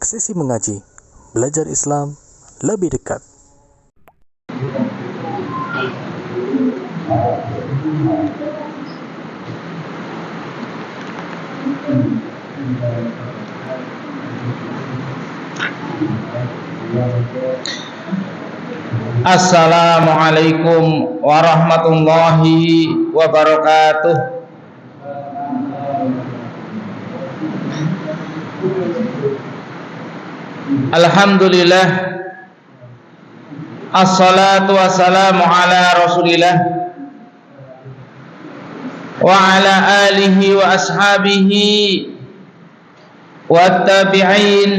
Sesi mengaji, belajar Islam lebih dekat. Assalamualaikum warahmatullahi wabarakatuh. Alhamdulillah, assalatu wassalamu ala rasulillah wa ala alihi wa ashabihi wa tabi'in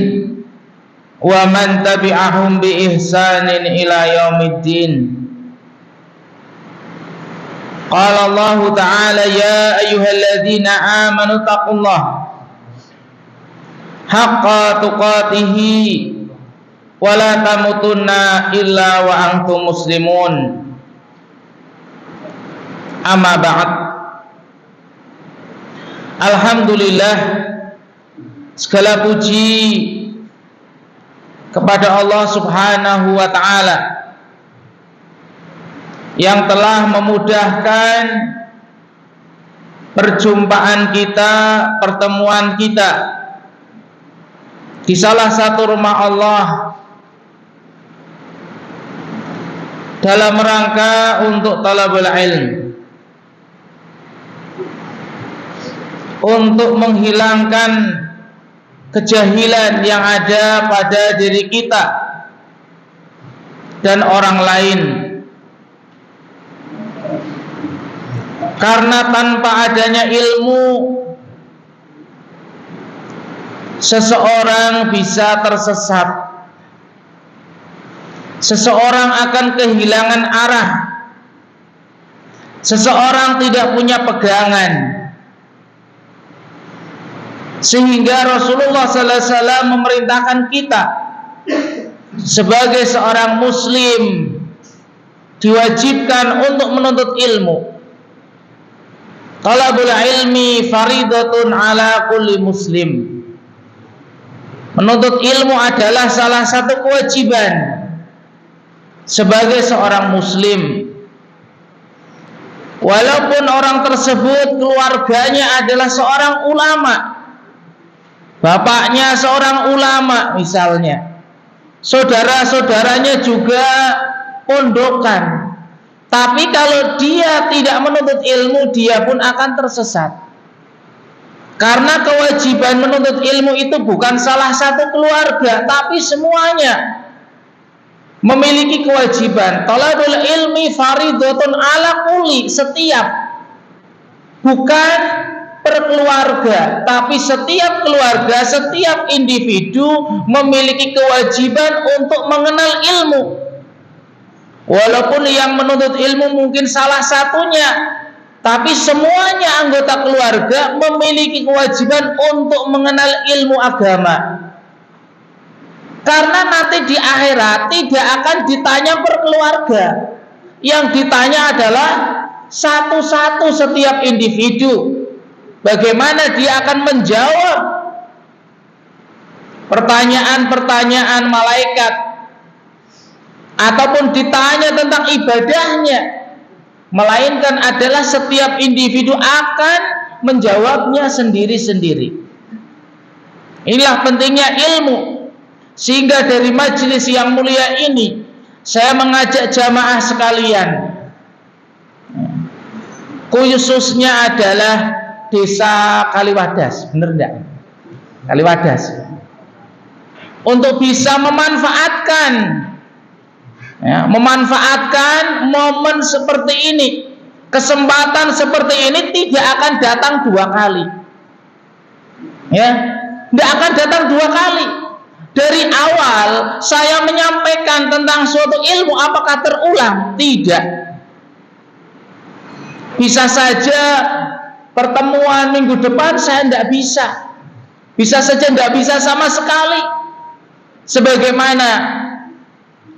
wa man tabi'ahum bi ihsanin ila yaumiddin. Qala Allah ta'ala, ya ayyuhalladzina amanu taqullaha haqqa tuqatihi wa la tamutunna illa wa antum muslimun. Amma ba'd. Alhamdulillah, segala puji kepada Allah Subhanahu wa ta'ala yang telah memudahkan perjumpaan kita, pertemuan kita di salah satu rumah Allah dalam rangka untuk talabul ilm, untuk menghilangkan kejahilan yang ada pada diri kita dan orang lain. Karena tanpa adanya ilmu, seseorang bisa tersesat. Seseorang akan kehilangan arah. Seseorang tidak punya pegangan. Sehingga Rasulullah sallallahu alaihi wasallam memerintahkan kita sebagai seorang muslim diwajibkan untuk menuntut ilmu. Talabul ilmi faridatun ala kulli muslim. Menuntut ilmu adalah salah satu kewajiban sebagai seorang muslim. Walaupun orang tersebut keluarganya adalah seorang ulama, bapaknya seorang ulama misalnya, saudara-saudaranya juga pondokan, tapi kalau dia tidak menuntut ilmu, dia pun akan tersesat. Karena kewajiban menuntut ilmu itu bukan salah satu keluarga, tapi semuanya memiliki kewajiban. Talabul ilmi faridatun ala kulli, setiap, bukan per keluarga, tapi setiap keluarga, setiap individu memiliki kewajiban untuk mengenal ilmu. Walaupun yang menuntut ilmu mungkin salah satunya, tapi semuanya anggota keluarga memiliki kewajiban untuk mengenal ilmu agama. Karena nanti di akhirat tidak akan ditanya per keluarga. Yang ditanya adalah satu-satu setiap individu. Bagaimana dia akan menjawab pertanyaan-pertanyaan malaikat, ataupun ditanya tentang ibadahnya, melainkan adalah setiap individu akan menjawabnya sendiri-sendiri. Inilah pentingnya ilmu. Sehingga dari majelis yang mulia ini, saya mengajak jamaah sekalian, khususnya adalah desa Kaliwadas, benar enggak? Kaliwadas, untuk bisa memanfaatkan momen seperti ini. Kesempatan seperti ini tidak akan datang dua kali, tidak akan datang dua kali. Dari awal saya menyampaikan tentang suatu ilmu, apakah terulang? Tidak. Bisa saja pertemuan minggu depan saya tidak bisa, bisa saja tidak bisa sama sekali. Sebagaimana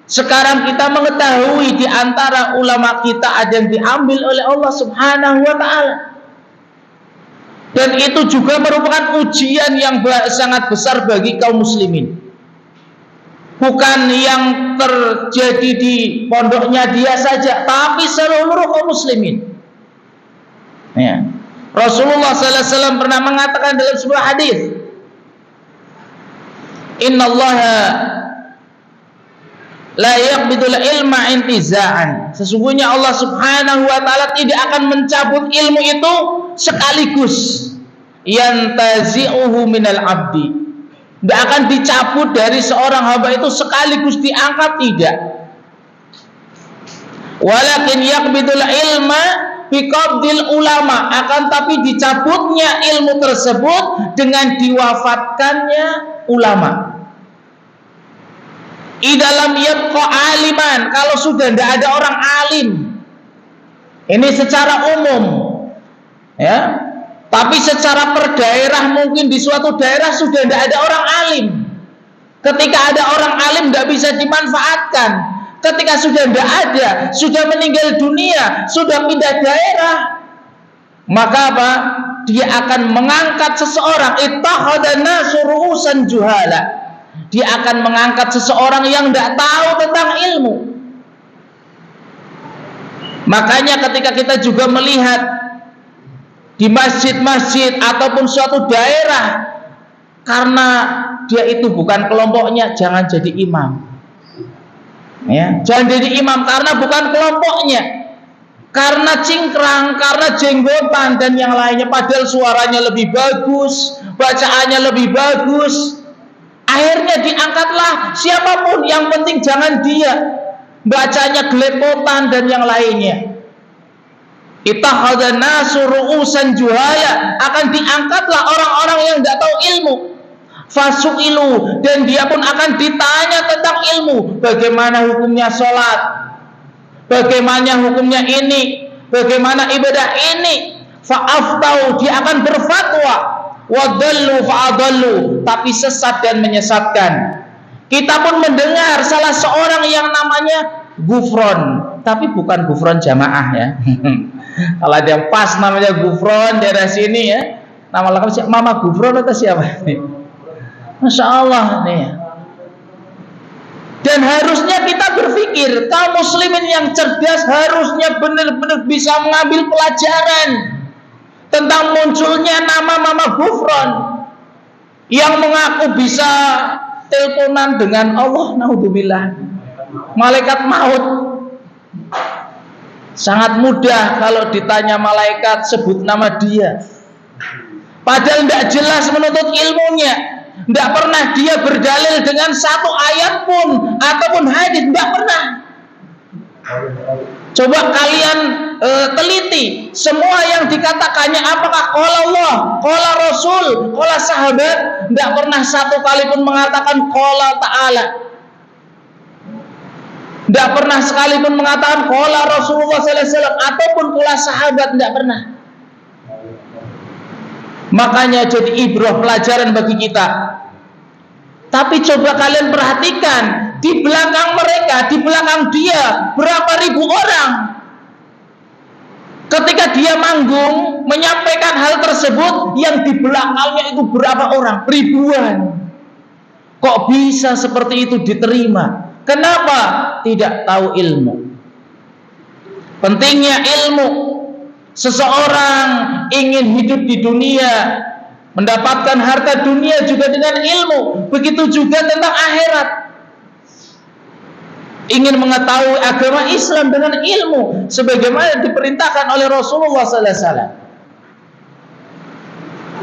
sekarang kita mengetahui di antara ulama kita ada yang diambil oleh Allah Subhanahu wa ta'ala. Dan itu juga merupakan ujian yang sangat besar bagi kaum muslimin. Bukan yang terjadi di pondoknya dia saja, tapi seluruh kaum muslimin. Ya. Rasulullah SAW pernah mengatakan dalam sebuah hadis, Innallaha la yaqbidul ilma intiza'an. Sesungguhnya Allah Subhanahu wa taala tidak akan mencabut ilmu itu sekaligus. Yantazi'uhu minal abdi. Tidak akan dicabut dari seorang hamba itu sekaligus diangkat, tidak. Walakin yaqbidul ilma biqabdil ulama, akan tapi dicabutnya ilmu tersebut dengan diwafatkannya ulama. Idalam yabqa aliman, kalau sudah tidak ada orang alim, ini secara umum, ya. Tapi secara per daerah, mungkin di suatu daerah sudah tidak ada orang alim. Ketika ada orang alim tidak bisa dimanfaatkan. Ketika sudah tidak ada, sudah meninggal dunia, sudah pindah daerah, maka apa? Dia akan mengangkat seseorang, ittakhadhan nasu ru'usan juhala. Dia akan mengangkat seseorang yang tidak tahu tentang ilmu. Makanya ketika kita juga melihat di masjid-masjid ataupun suatu daerah, karena dia itu bukan kelompoknya, jangan jadi imam. Ya, jangan jadi imam karena bukan kelompoknya, karena cingkrang, karena jenggotan dan yang lainnya, padahal suaranya lebih bagus, bacaannya lebih bagus. Akhirnya diangkatlah siapapun, yang penting jangan dia bacanya gelepotan dan yang lainnya. Ittakhadhan nasu ru'usan juhala, akan diangkatlah orang-orang yang tidak tahu ilmu. Fasu'ilu, dan dia pun akan ditanya tentang ilmu. Bagaimana hukumnya sholat, bagaimana hukumnya ini, bagaimana ibadah ini. Fa'aftau, dia akan berfatwa. Wadallu fa'adallu, tapi sesat dan menyesatkan. Kita pun mendengar salah seorang yang namanya Gufron, tapi bukan Gufron jamaah ya. Kalau ada yang pas namanya Gufron daerah sini ya, nama lengkap siapa? Mama Gufron atau siapa ini? Masya Allah nih. Dan harusnya kita berpikir, kaum muslimin yang cerdas harusnya benar-benar bisa mengambil pelajaran tentang munculnya nama Mama Gufron yang mengaku bisa teleponan dengan Allah, naudzubillah, malaikat maut. Sangat mudah kalau ditanya malaikat sebut nama dia, padahal tidak jelas menuntut ilmunya, tidak pernah dia berdalil dengan satu ayat pun ataupun hadis, tidak pernah. Coba kalian teliti semua yang dikatakannya, apakah qala Allah, qala Rasul, qala sahabat, tidak pernah satu kali pun mengatakan qala Ta'ala. Tidak pernah sekalipun mengatakan qala Rasulullah sallallahu alaihi wasallam ataupun qala sahabat, tidak pernah. Makanya jadi ibrah, pelajaran bagi kita. Tapi coba kalian perhatikan, di belakang mereka, di belakang dia, berapa ribu orang. Ketika dia manggung, menyampaikan hal tersebut, yang di belakangnya itu berapa orang? Ribuan. Kok bisa seperti itu diterima? Kenapa? Tidak tahu ilmu. Pentingnya ilmu. Seseorang ingin hidup di dunia, mendapatkan harta dunia juga dengan ilmu. Begitu juga tentang akhirat. Ingin mengetahui agama Islam dengan ilmu, sebagaimana diperintahkan oleh Rasulullah SAW.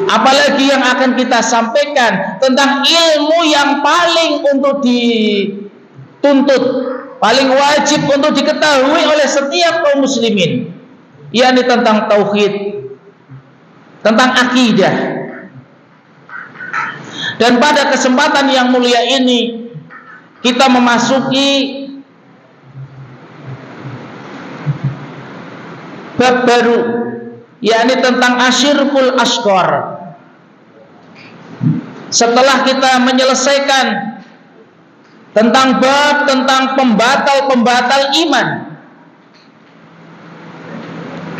Apalagi yang akan kita sampaikan tentang ilmu yang paling untuk dituntut, paling wajib untuk diketahui oleh setiap kaum muslimin, yakni tentang tauhid, tentang akidah. Dan pada kesempatan yang mulia ini kita memasuki bab baru, yakni tentang asyirkul asghar. Setelah kita menyelesaikan tentang bab tentang pembatal-pembatal iman,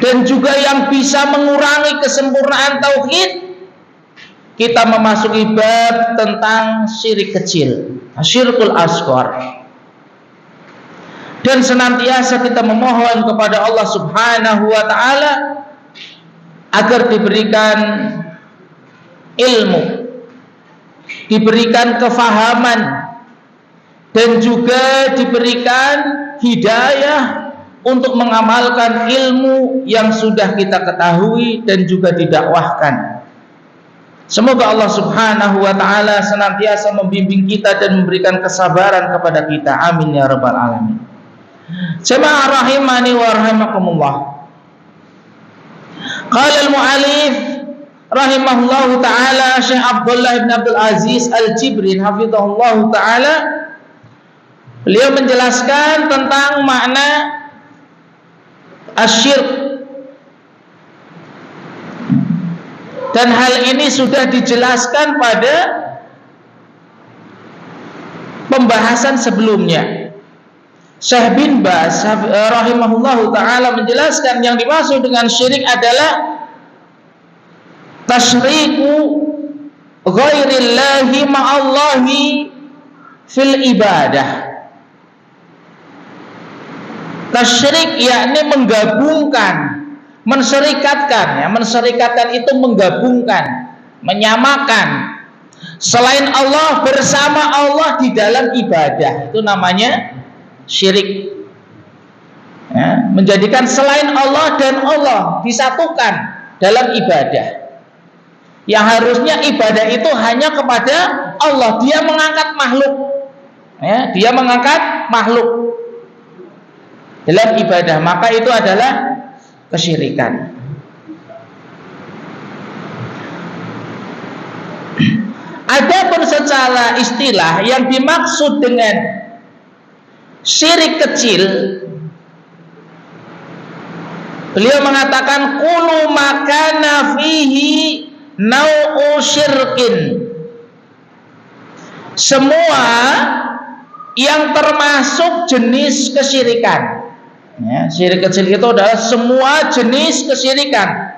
dan juga yang bisa mengurangi kesempurnaan tauhid, kita memasuki bab tentang syirik kecil, syirkul asghar. Dan senantiasa kita memohon kepada Allah Subhanahu wa taala agar diberikan ilmu, diberikan kefahaman, dan juga diberikan hidayah untuk mengamalkan ilmu yang sudah kita ketahui dan juga didakwahkan. Semoga Allah Subhanahu wa taala senantiasa membimbing kita dan memberikan kesabaran kepada kita. Amin ya rabbal alamin. Jemaah rahimani wa rahimakumullah. Qala al-mu'allif rahimahullahu taala Syekh Abdullah bin Abdul Aziz Al-Jibrin hafizahullahu taala, beliau menjelaskan tentang makna asyirk, dan hal ini sudah dijelaskan pada pembahasan sebelumnya. Syekh bin Baz rahimahullahu taala menjelaskan yang dimaksud dengan syirik adalah tasyriku ghairillahi ma'allahi fil ibadah. Tasyrik yakni menggabungkan, menserikatkan, ya, menserikatkan itu menggabungkan, menyamakan selain Allah bersama Allah di dalam ibadah. Itu namanya syirik, ya, menjadikan selain Allah dan Allah disatukan dalam ibadah. Yang harusnya ibadah itu hanya kepada Allah, dia mengangkat makhluk, ya, dia mengangkat makhluk dalam ibadah, maka itu adalah kesyirikan. Adapun secara istilah yang dimaksud dengan syirik kecil, beliau mengatakan kullu makana fihi nau'u syirkin, semua yang termasuk jenis kesyirikan. Ya, syirik kecil itu adalah semua jenis kesyirikan.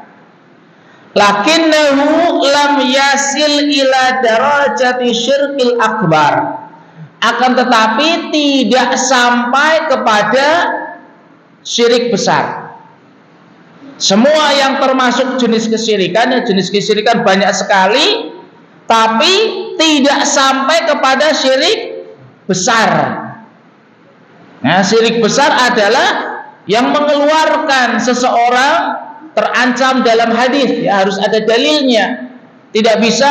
Lakinnahu lam yasil ila darajati syirkil akbar, akan tetapi tidak sampai kepada syirik besar. Semua yang termasuk jenis kesyirikan, ya, jenis kesyirikan banyak sekali, tapi tidak sampai kepada syirik besar. Nah, syirik besar adalah yang mengeluarkan seseorang terancam dalam hadis, ya, harus ada dalilnya. Tidak bisa,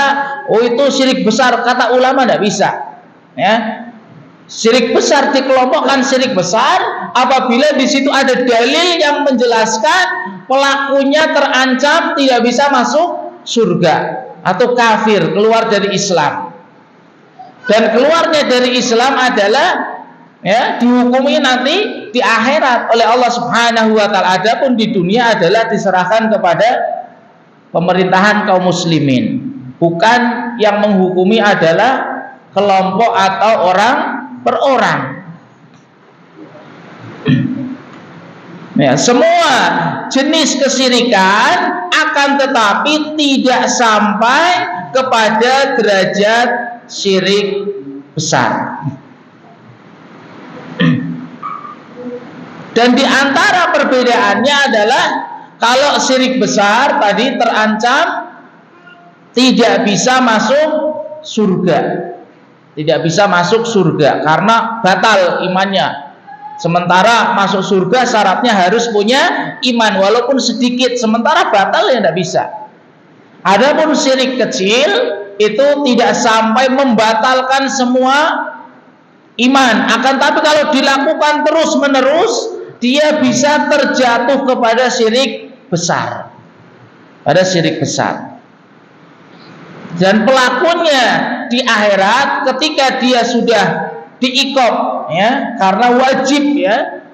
oh itu syirik besar, kata ulama tidak bisa. Ya, syirik besar dikelompokkan syirik besar apabila di situ ada dalil yang menjelaskan pelakunya terancam tidak bisa masuk surga atau kafir, keluar dari Islam. Dan keluarnya dari Islam adalah, ya, dihukumi nanti di akhirat oleh Allah Subhanahu wa taala. Adapun di dunia adalah diserahkan kepada pemerintahan kaum muslimin. Bukan yang menghukumi adalah kelompok atau orang per orang. Ya, semua jenis kesyirikan akan tetapi tidak sampai kepada derajat syirik besar. Dan di antara perbedaannya adalah kalau syirik besar tadi terancam tidak bisa masuk surga. Tidak bisa masuk surga karena batal imannya. Sementara masuk surga syaratnya harus punya iman walaupun sedikit, sementara batal ya tidak bisa. Adapun syirik kecil itu tidak sampai membatalkan semua iman, akan tapi kalau dilakukan terus menerus dia bisa terjatuh kepada syirik besar, pada syirik besar. Dan pelakunya di akhirat ketika dia sudah diiqab, ya, karena wajib, ya,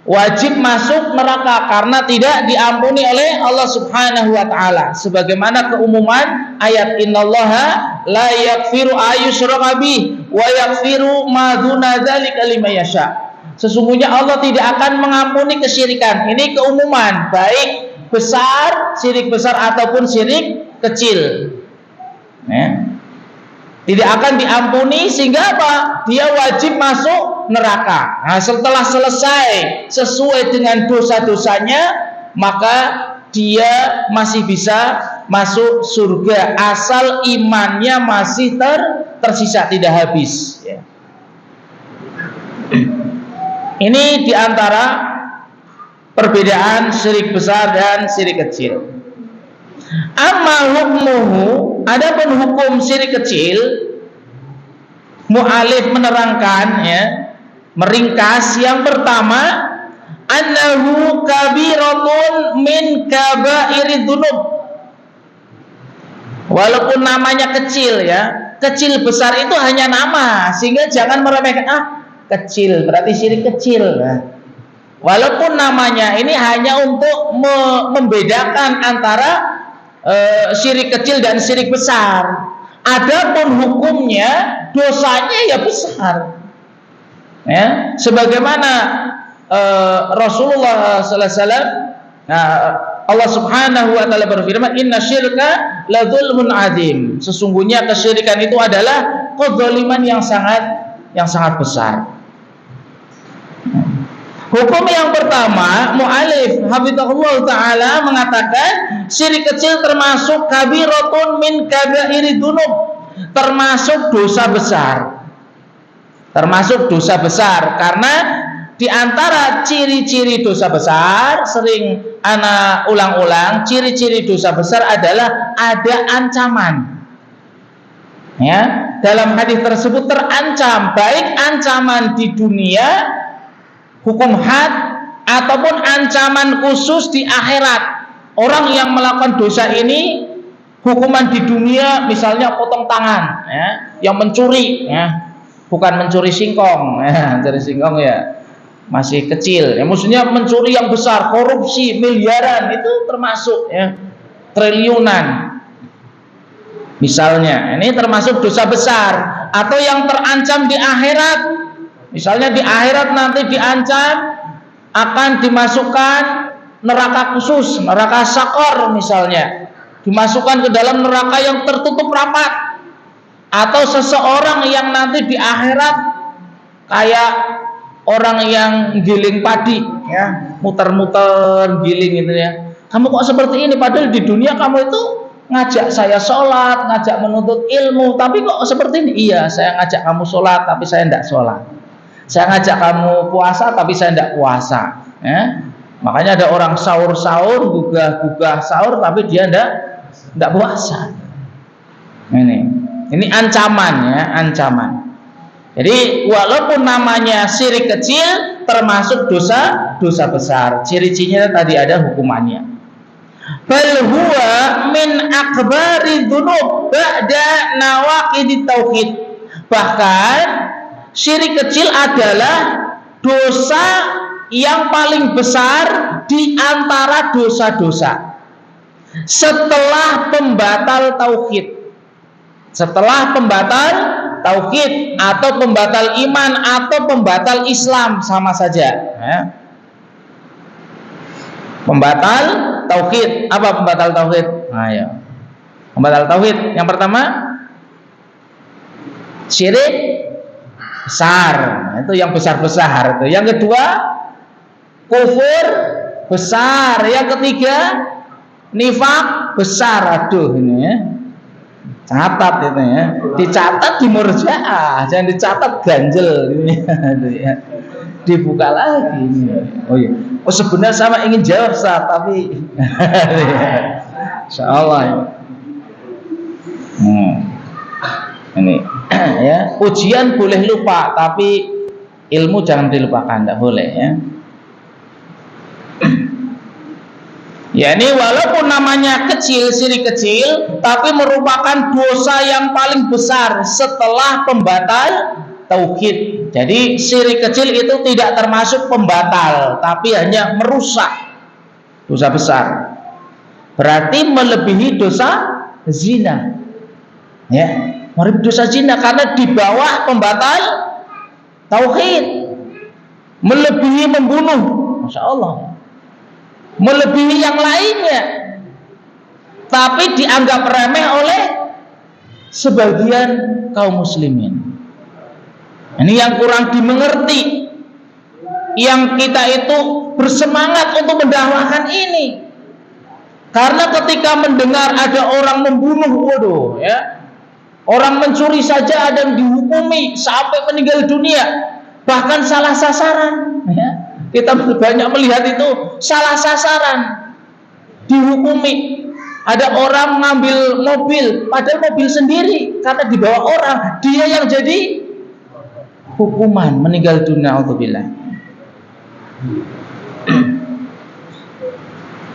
wajib masuk neraka karena tidak diampuni oleh Allah Subhanahu wa taala, sebagaimana keumuman ayat innallaha la yaghfiru ayyushraka bih wa yaghfiru ma duna dzalika liman yasha. Sesungguhnya Allah tidak akan mengampuni kesyirikan. Ini keumuman, baik besar, syirik besar ataupun syirik kecil. Ya. Tidak akan diampuni, sehingga apa? Dia wajib masuk neraka. Nah, setelah selesai sesuai dengan dosa-dosanya, maka dia masih bisa masuk surga asal imannya masih tersisa, tidak habis. Ya. Ini diantara perbedaan syirik besar dan syirik kecil. Amma hukmuhu, adapun hukum syirik kecil, mu'alif menerangkan, ya, meringkas. Yang pertama, annahu kabiratun min kabairid dzunub. Walaupun namanya kecil, ya, kecil besar itu hanya nama, sehingga jangan meremehkan, kecil berarti syirik kecil. Nah, walaupun namanya ini hanya untuk membedakan antara syirik kecil dan syirik besar. Adapun hukumnya, dosanya ya besar. Ya, sebagaimana Rasulullah sallallahu alaihi wasallam, Allah Subhanahu wa taala berfirman, "Inna syirka la dzulmun adzim." Sesungguhnya kesyirikan itu adalah kezaliman yang sangat besar. Hukum yang pertama, mu'alif hafizahullah ta'ala mengatakan syirik kecil termasuk kabiratun min kabairid dzunub, termasuk dosa besar. Termasuk dosa besar, karena di antara ciri-ciri dosa besar, sering ana ulang-ulang, ciri-ciri dosa besar adalah ada ancaman. Ya, dalam hadis tersebut terancam, baik ancaman di dunia hukum had ataupun ancaman khusus di akhirat. Orang yang melakukan dosa ini, hukuman di dunia misalnya potong tangan, ya, yang mencuri, ya, bukan mencuri singkong, ya, mencuri singkong ya masih kecil, ya, maksudnya mencuri yang besar, korupsi miliaran, itu termasuk, ya, triliunan misalnya, ini termasuk dosa besar. Atau yang terancam di akhirat, misalnya di akhirat nanti diancam akan dimasukkan neraka khusus, neraka sakor misalnya, dimasukkan ke dalam neraka yang tertutup rapat. Atau seseorang yang nanti di akhirat kayak orang yang giling padi, ya, muter-muter giling itu, ya. Kamu kok seperti ini, padahal di dunia kamu itu ngajak saya sholat, ngajak menuntut ilmu, tapi kok seperti ini? Iya, saya ngajak kamu sholat tapi saya tidak sholat. Saya ngajak kamu puasa tapi saya tidak puasa, ya. Makanya ada orang sahur-sahur, gugah-gugah sahur tapi dia tidak puasa. Ini ancaman, ya, ancaman. Jadi walaupun namanya syirik kecil, termasuk dosa besar. Ciri-cirinya tadi ada hukumannya. Bal huwa min akbari dzunub ba'da nawaqidit tauhid. Bahkan syirik kecil adalah dosa yang paling besar di antara dosa-dosa setelah pembatal tauhid. Setelah pembatal tauhid atau pembatal iman atau pembatal Islam, sama saja, ya. Pembatal tauhid. Apa pembatal tauhid? Ayo. Pembatal tauhid yang pertama syirik besar, itu yang besar-besar itu. Yang kedua kufur besar. Yang ketiga nifak besar. Aduh, ini, ya, catat itu, ya, dicatat di murjaah, jangan dicatat ganjel ini, ya. Dibuka lagi ini. Oh iya, oh sebenarnya sama ingin jawab Ustaz, tapi insyaallah, ya. Ini ya, ujian boleh lupa, tapi ilmu jangan dilupakan, tidak boleh, ya. Ya, ini walaupun namanya kecil, syirik kecil, tapi merupakan dosa yang paling besar setelah pembatal tauhid. Jadi syirik kecil itu tidak termasuk pembatal, tapi hanya merusak, dosa besar. Berarti melebihi dosa zina, ya, melebihi dosa zina karena di bawah pembatal tauhid. melebihi membunuh, Masya Allah, melebihi yang lainnya, tapi dianggap remeh oleh sebagian kaum muslimin. Ini yang kurang dimengerti, yang kita itu bersemangat untuk mendakwahkan ini. Karena ketika mendengar ada orang membunuh, waduh ya, orang mencuri saja ada yang dihukumi sampai meninggal dunia, bahkan salah sasaran ya. Kita banyak melihat itu salah sasaran, dihukumi. Ada orang mengambil mobil, padahal mobil sendiri, karena dibawa orang, dia yang jadi hukuman, meninggal dunia, auzubillah.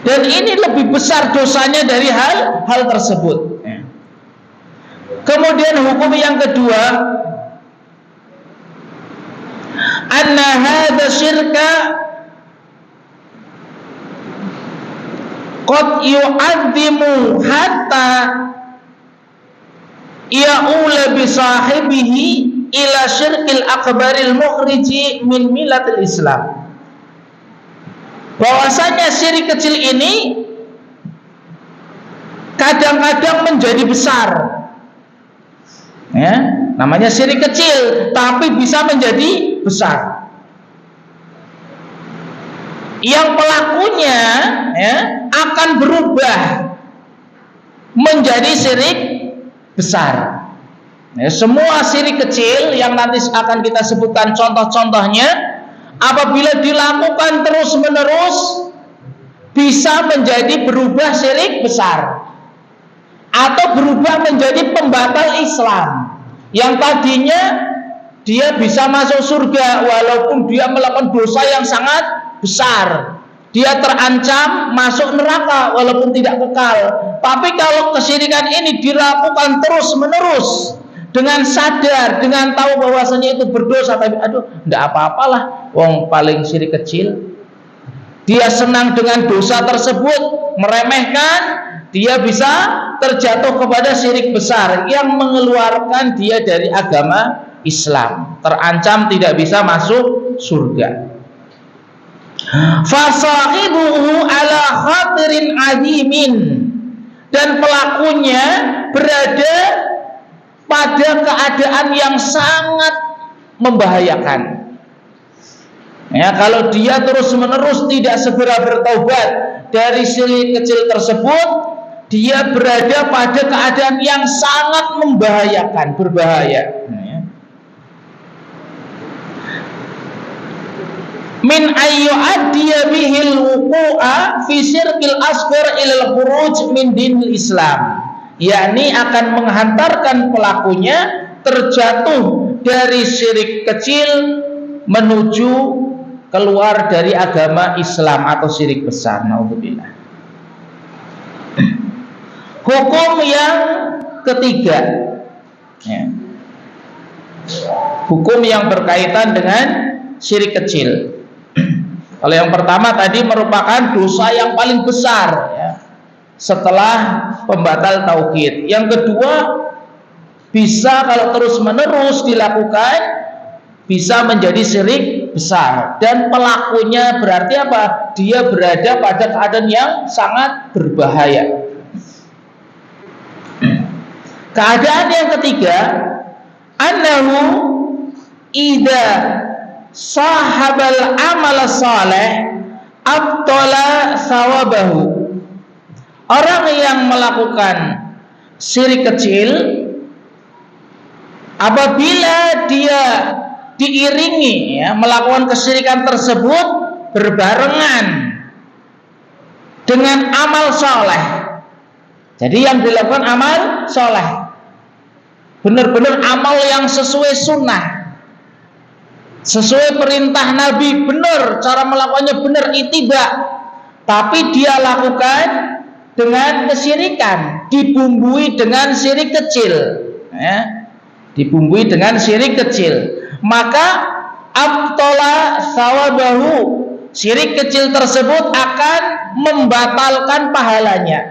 Dan ini lebih besar dosanya dari hal tersebut. Kemudian hukum yang kedua, anna hadza syirka qad yu'azzimu hatta ya'ula bi sahibihi ila syirkil akbaril mukhriji min millatil Islam. Bahwasanya syirik kecil ini kadang-kadang menjadi besar. Ya, namanya syirik kecil, tapi bisa menjadi besar. Yang pelakunya ya, akan berubah menjadi syirik besar. Ya, semua syirik kecil yang nanti akan kita sebutkan contoh-contohnya, apabila dilakukan terus-menerus bisa menjadi berubah syirik besar atau berubah menjadi pembatal Islam. Yang tadinya dia bisa masuk surga walaupun dia melakukan dosa yang sangat besar, dia terancam masuk neraka walaupun tidak kekal. Tapi kalau kesyirikan ini dilakukan terus-menerus dengan sadar, dengan tahu bahwasanya itu berdosa, tapi aduh, enggak apa-apalah, wong paling syirik kecil. Dia senang dengan dosa tersebut, meremehkan, dia bisa terjatuh kepada syirik besar yang mengeluarkan dia dari agama Islam, terancam tidak bisa masuk surga. Fasahibuhu ala khatirin azimin, dan pelakunya berada pada keadaan yang sangat membahayakan. Ya, kalau dia terus-menerus tidak segera bertaubat dari syirik kecil tersebut, dia berada pada keadaan yang sangat membahayakan, berbahaya. Min ayyu'addiya bihil wuqu'a fi syirkil asghar ilal khuruj min dinil Islam, yakni akan menghantarkan pelakunya terjatuh dari syirik kecil menuju keluar dari agama Islam atau syirik besar. Naudzubillah. Hukum yang ketiga, ya. Hukum yang berkaitan dengan syirik kecil. Kalau yang pertama tadi merupakan dosa yang paling besar, ya, setelah pembatal tauhid. Yang kedua, bisa kalau terus-menerus dilakukan bisa menjadi syirik besar, dan pelakunya berarti apa? Dia berada pada keadaan yang sangat berbahaya. Keadaan yang ketiga, annahu idza sahabal amal saleh abtala sawabahu. Orang yang melakukan syirik kecil, apabila dia diiringi, ya, melakukan kesyirikan tersebut berbarengan dengan amal soleh. Jadi yang dilakukan amal soleh, benar-benar amal yang sesuai sunnah, sesuai perintah Nabi, benar cara melakukannya, benar ittiba, tapi dia lakukan dengan kesyirikan, dibumbui dengan syirik kecil, ya, dibumbui dengan syirik kecil, maka abtola sawabahu, syirik kecil tersebut akan membatalkan pahalanya.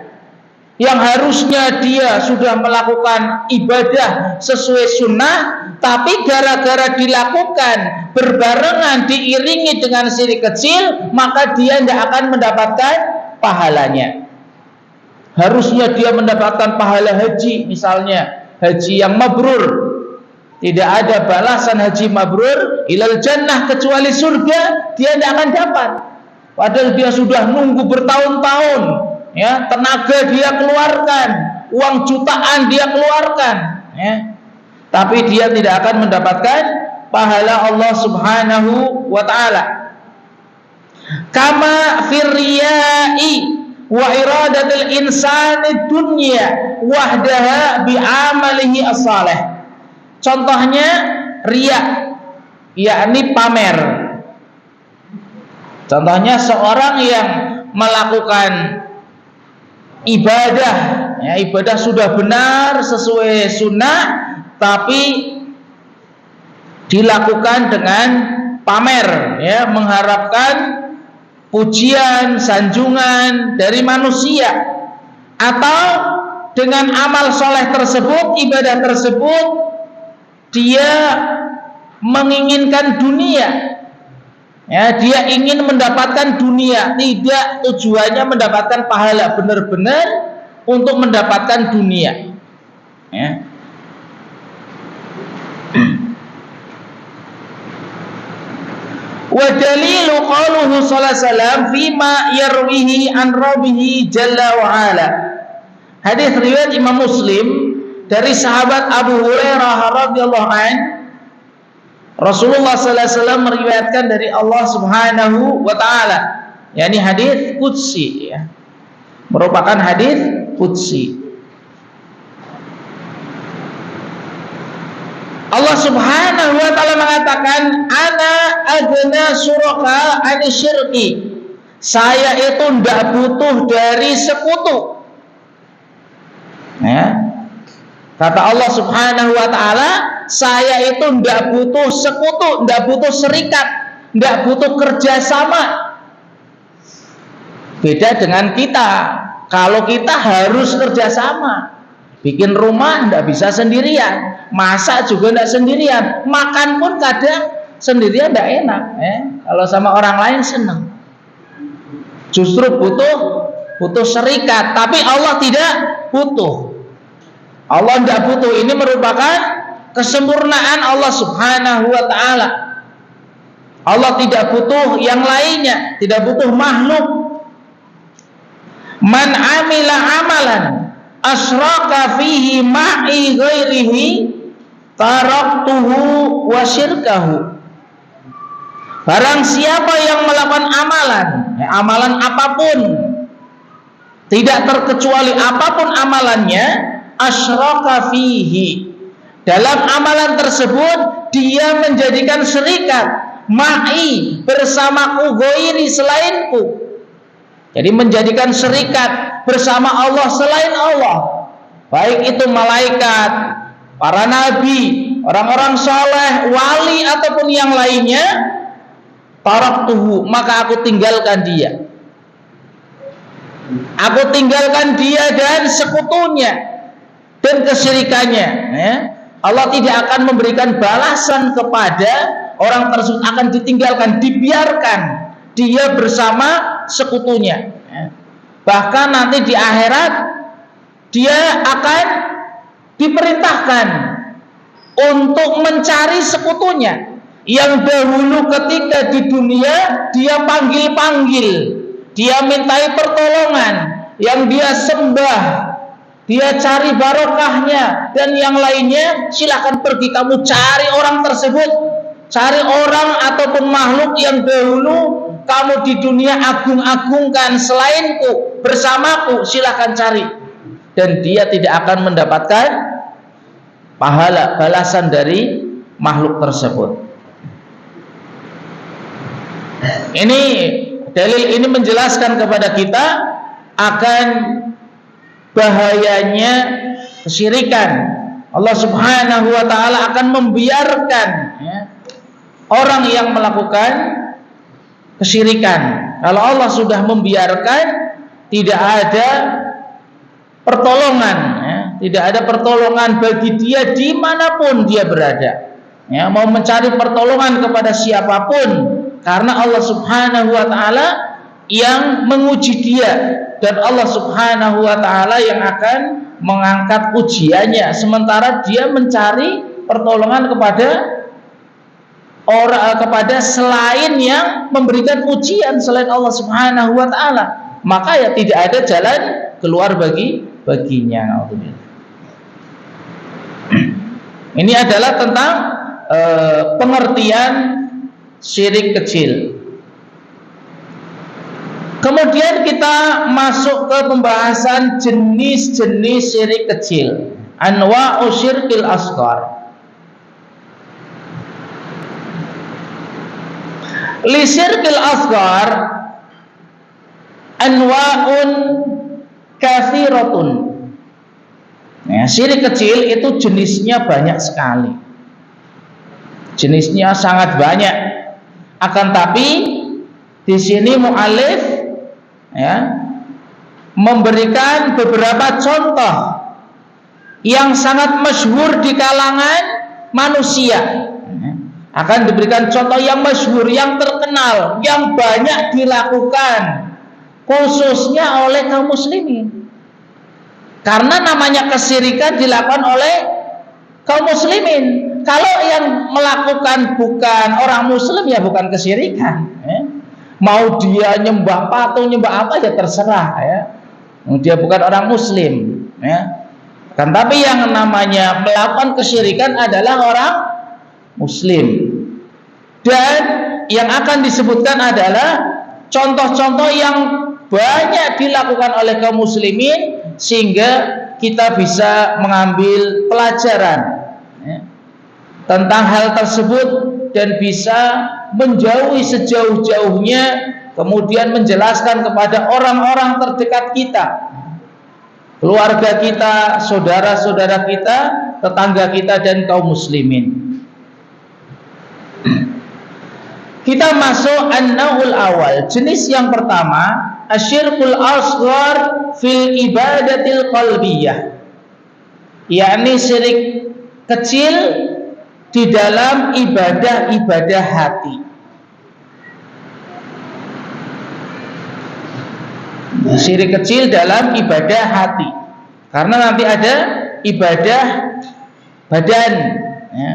yang harusnya dia sudah melakukan ibadah sesuai sunnah, tapi gara-gara dilakukan berbarengan diiringi dengan syirik kecil, maka dia tidak akan mendapatkan pahalanya. Harusnya dia mendapatkan pahala haji, misalnya haji yang mabrur. Tidak ada balasan haji mabrur ilal jannah kecuali surga, dia tidak akan dapat. Padahal dia sudah nunggu bertahun-tahun, ya, tenaga dia keluarkan, uang jutaan dia keluarkan, ya. Tapi dia tidak akan mendapatkan pahala Allah Subhanahu wa taala. Kama firriyai wa iradatil insani dunya wahdaha bi amalihi as-salih. Contohnya riya, yakni pamer. Contohnya seorang yang melakukan ibadah, ya, ibadah sudah benar sesuai sunnah, tapi dilakukan dengan pamer, ya, mengharapkan pujian, sanjungan dari manusia, atau dengan amal soleh tersebut, ibadah tersebut, dia menginginkan dunia. Ya, dia ingin mendapatkan dunia, tidak tujuannya mendapatkan pahala, benar-benar untuk mendapatkan dunia. Ya. Wa dalilu qauluhu sallallahu alaihi wasallam fima yarwihi an rabbihi jalla wa ala. Hadis riwayat Imam Muslim dari sahabat Abu Hurairah radhiyallahu an, Rasulullah sallallahu alaihi wasallam meriwayatkan dari Allah Subhanahu wa taala, yakni hadis qudsi, ya. Merupakan hadis qudsi. Allah Subhanahu wa taala mengatakan, ana agna suraka ani syirki. Saya itu tidak butuh dari sekutu. Ya. Kata Allah Subhanahu wa taala, saya itu tidak butuh sekutu, tidak butuh serikat, tidak butuh kerjasama. Beda dengan kita. Kalau kita harus kerjasama. Bikin rumah tidak bisa sendirian, masak juga tidak sendirian, makan pun kadang sendirian tidak enak. Kalau sama orang lain senang. Justru butuh serikat. Tapi Allah tidak butuh. Allah tidak butuh. Ini merupakan kesempurnaan Allah Subhanahu wa taala. Allah tidak butuh yang lainnya, tidak butuh makhluk. Man amila amalan asyraka fihi ma'i ghairihi taraktuhu wa syirkahu. Barang siapa yang melakukan amalan, amalan apapun, tidak terkecuali apapun amalannya, asyraka fihi, dalam amalan tersebut dia menjadikan serikat, ma'i, bersamaku, ghairi, selainku. Jadi menjadikan serikat bersama Allah selain Allah, baik itu malaikat, para nabi, orang-orang soleh, wali ataupun yang lainnya, taraktuhu, maka aku tinggalkan dia. Aku tinggalkan dia dan sekutunya dan kesyirikannya. Allah tidak akan memberikan balasan kepada orang tersebut, akan ditinggalkan, dibiarkan dia bersama sekutunya. Bahkan nanti di akhirat dia akan diperintahkan untuk mencari sekutunya yang dahulu ketika di dunia dia panggil-panggil, dia mintai pertolongan, yang dia sembah, dia cari barokahnya dan yang lainnya. Silakan pergi kamu cari orang tersebut, cari orang ataupun makhluk yang dahulu kamu di dunia agung-agungkan selainku, bersamaku, silakan cari. Dan dia tidak akan mendapatkan pahala, balasan dari makhluk tersebut. Ini dalil ini menjelaskan kepada kita akan bahayanya kesyirikan. Allah Subhanahu wa taala akan membiarkan, ya, orang yang melakukan kesyirikan. Kalau Allah sudah membiarkan, tidak ada pertolongan, ya. Tidak ada pertolongan bagi dia dimanapun dia berada, ya. Mau mencari pertolongan kepada siapapun, karena Allah Subhanahu wa Ta'ala yang menguji dia, dan Allah Subhanahu wa Ta'ala yang akan mengangkat ujiannya, sementara dia mencari pertolongan kepada orang, kepada selain yang memberikan ujian selain Allah Subhanahu wa Ta'ala, maka ya tidak ada jalan keluar baginya. Ini adalah tentang pengertian syirik kecil. Kemudian kita masuk ke pembahasan jenis-jenis syirik kecil, anwa'u syirkil asghar. Li syirkil asghar anwa'un katsiratun. Ya, syirik kecil itu jenisnya banyak sekali. Jenisnya sangat banyak. Akan tapi di sini mu'alif memberikan beberapa contoh yang sangat masyhur di kalangan manusia. Akan diberikan contoh yang masyhur, yang terkenal, yang banyak dilakukan khususnya oleh kaum muslimin. Karena namanya kesyirikan dilakukan oleh kaum muslimin. Kalau yang melakukan bukan orang muslim ya bukan kesyirikan. Mau dia nyembah patung, nyembah apa ya terserah, ya. Dia bukan orang muslim, ya. Kan tapi yang namanya melakukan kesyirikan adalah orang muslim. Dan yang akan disebutkan adalah contoh-contoh yang banyak dilakukan oleh kaum muslimin sehingga kita bisa mengambil pelajaran, ya, tentang hal tersebut dan bisa menjauhi sejauh-jauhnya, kemudian menjelaskan kepada orang-orang terdekat kita, keluarga kita, saudara-saudara kita, tetangga kita, dan kaum muslimin. Kita masuk an-naw'ul awal. Jenis yang pertama, asyirkul asghar fil ibadatil qalbiyah, yakni syirik kecil di dalam ibadah-ibadah hati. Syirik kecil dalam ibadah hati, karena nanti ada ibadah badan, ya.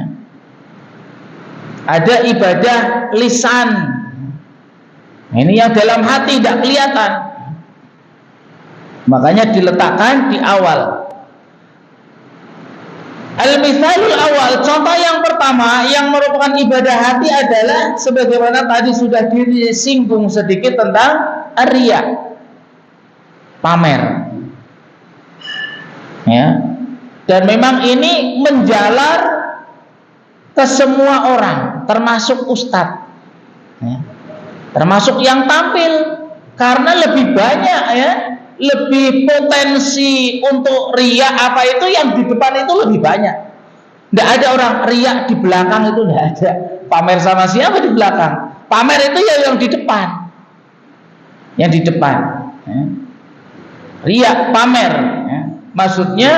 Ada ibadah lisan. Ini yang dalam hati tidak kelihatan, makanya diletakkan di awal. Al-mithalul awal, contoh yang pertama yang merupakan ibadah hati adalah sebagaimana tadi sudah disinggung sedikit tentang riya, pamer, ya. Dan memang ini menjalar ke semua orang, termasuk ustadz, ya. Termasuk yang tampil, karena lebih banyak, ya, lebih potensi untuk riya apa itu yang di depan itu lebih banyak. Tidak ada orang riya di belakang, itu tidak ada. Pamer sama siapa di belakang? Pamer itu ya yang di depan, yang di depan, ya. Riya, pamer, ya. Maksudnya